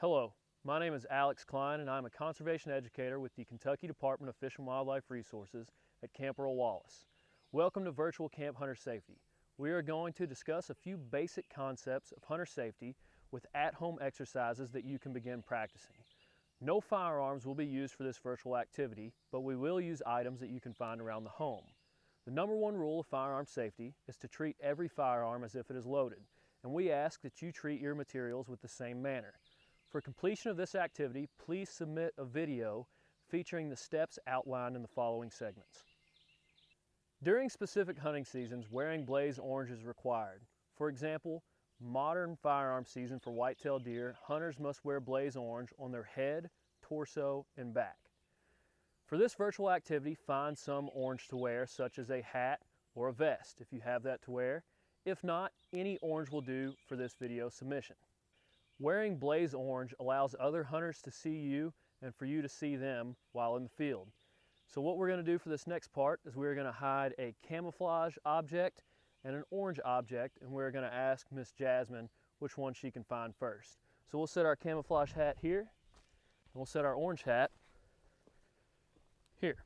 Hello, my name is Alex Cline and I'm a conservation educator with the Kentucky Department of Fish and Wildlife Resources at Camp Earl Wallace. Welcome to Virtual Camp Hunter Safety. We are going to discuss a few basic concepts of hunter safety with at-home exercises that you can begin practicing. No firearms will be used for this virtual activity, but we will use items that you can find around the home. The number one rule of firearm safety is to treat every firearm as if it is loaded, and we ask that you treat your materials with the same manner. For completion of this activity, please submit a video featuring the steps outlined in the following segments. During specific hunting seasons, wearing blaze orange is required. For example, modern firearm season for white-tailed deer, hunters must wear blaze orange on their head, torso, and back. For this virtual activity, find some orange to wear, such as a hat or a vest if you have that to wear. If not, any orange will do for this video submission. Wearing blaze orange allows other hunters to see you and for you to see them while in the field. So what we're going to do for this next part is we're going to hide a camouflage object and an orange object, and we're going to ask Miss Jasmine which one she can find first. So we'll set our camouflage hat here, and we'll set our orange hat here.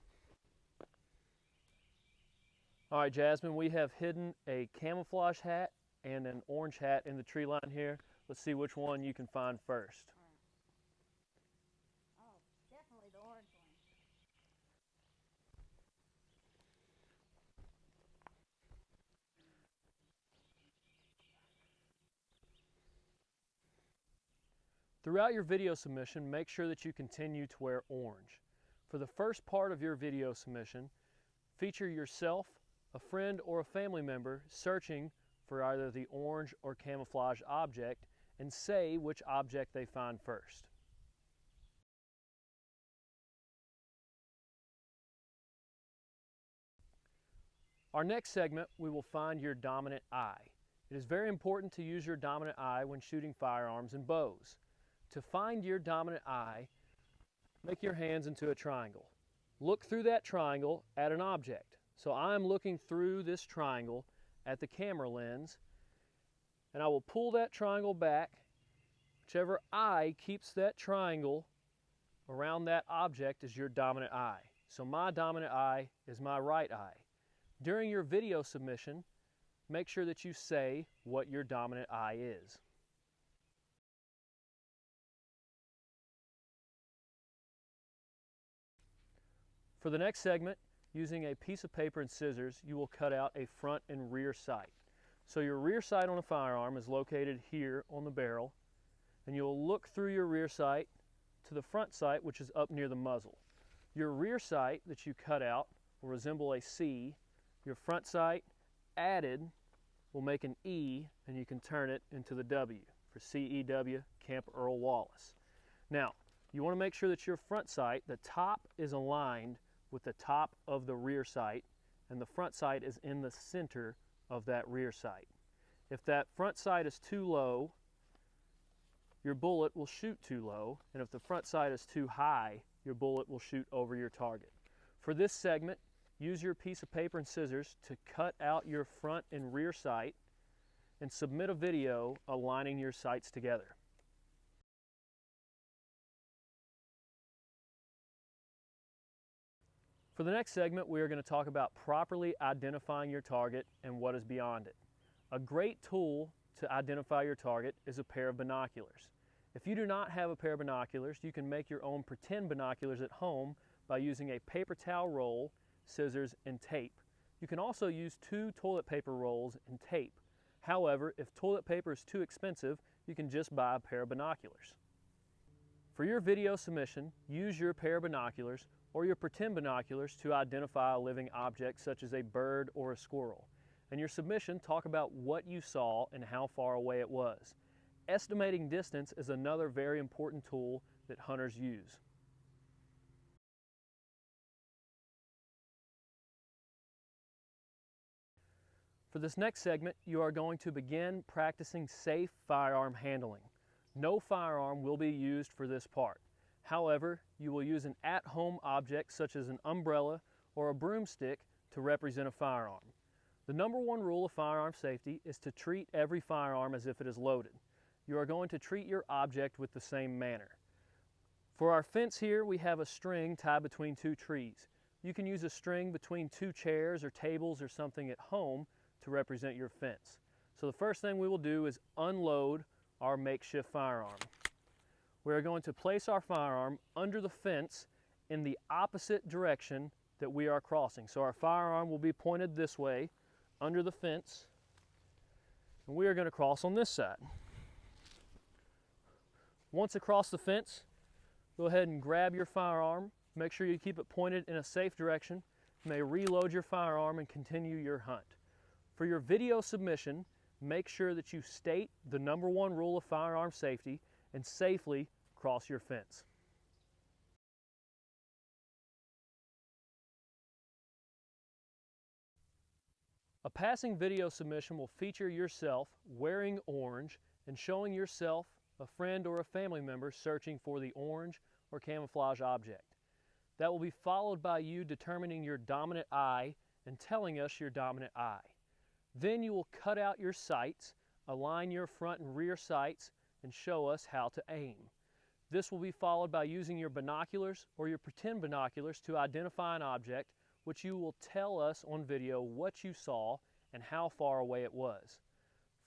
All right, Jasmine, we have hidden a camouflage hat and an orange hat in the tree line here. Let's see which one you can find first. Oh, definitely the orange one. Throughout your video submission, make sure that you continue to wear orange. For the first part of your video submission, feature yourself, a friend, or a family member searching for either the orange or camouflage object and say which object they find first. Our next segment, we will find your dominant eye. It is very important to use your dominant eye when shooting firearms and bows. To find your dominant eye, make your hands into a triangle. Look through that triangle at an object. So I'm looking through this triangle at the camera lens, and I will pull that triangle back. Whichever eye keeps that triangle around that object is your dominant eye. So my dominant eye is my right eye. During your video submission, make sure that you say what your dominant eye is. For the next segment, using a piece of paper and scissors, you will cut out a front and rear sight. So your rear sight on a firearm is located here on the barrel, and you'll look through your rear sight to the front sight, which is up near the muzzle. Your rear sight that you cut out will resemble a C. Your front sight added will make an E, and you can turn it into the W for CEW, Camp Earl Wallace. Now, you want to make sure that your front sight, the top is aligned with the top of the rear sight, and the front sight is in the center of that rear sight. If that front sight is too low, your bullet will shoot too low, and if the front sight is too high, your bullet will shoot over your target. For this segment, use your piece of paper and scissors to cut out your front and rear sight and submit a video aligning your sights together. For the next segment, we are going to talk about properly identifying your target and what is beyond it. A great tool to identify your target is a pair of binoculars. If you do not have a pair of binoculars, you can make your own pretend binoculars at home by using a paper towel roll, scissors, and tape. You can also use 2 toilet paper rolls and tape. However, if toilet paper is too expensive, you can just buy a pair of binoculars. For your video submission, use your pair of binoculars or your pretend binoculars to identify a living object such as a bird or a squirrel. In your submission, talk about what you saw and how far away it was. Estimating distance is another very important tool that hunters use. For this next segment, you are going to begin practicing safe firearm handling. No firearm will be used for this part. However, you will use an at-home object such as an umbrella or a broomstick to represent a firearm. The number one rule of firearm safety is to treat every firearm as if it is loaded. you are going to treat your object with the same manner. For our fence here, we have a string tied between two trees. You can use a string between two chairs or tables or something at home to represent your fence. So the first thing we will do is unload our makeshift firearm. We are going to place our firearm under the fence in the opposite direction that we are crossing. So our firearm will be pointed this way under the fence, and we are going to cross on this side. Once across the fence, go ahead and grab your firearm. Make sure you keep it pointed in a safe direction. You may reload your firearm and continue your hunt. For your video submission, make sure that you state the #1 rule of firearm safety and safely cross your fence. A passing video submission will feature yourself wearing orange and showing yourself, a friend, or a family member searching for the orange or camouflage object. That will be followed by you determining your dominant eye and telling us your dominant eye. Then you will cut out your sights, align your front and rear sights, and show us how to aim. This will be followed by using your binoculars or your pretend binoculars to identify an object, which you will tell us on video what you saw and how far away it was.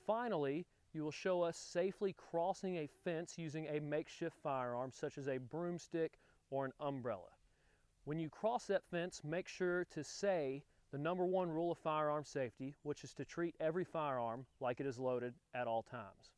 Finally, you will show us safely crossing a fence using a makeshift firearm such as a broomstick or an umbrella. When you cross that fence, make sure to say the #1 rule of firearm safety, which is to treat every firearm like it is loaded at all times.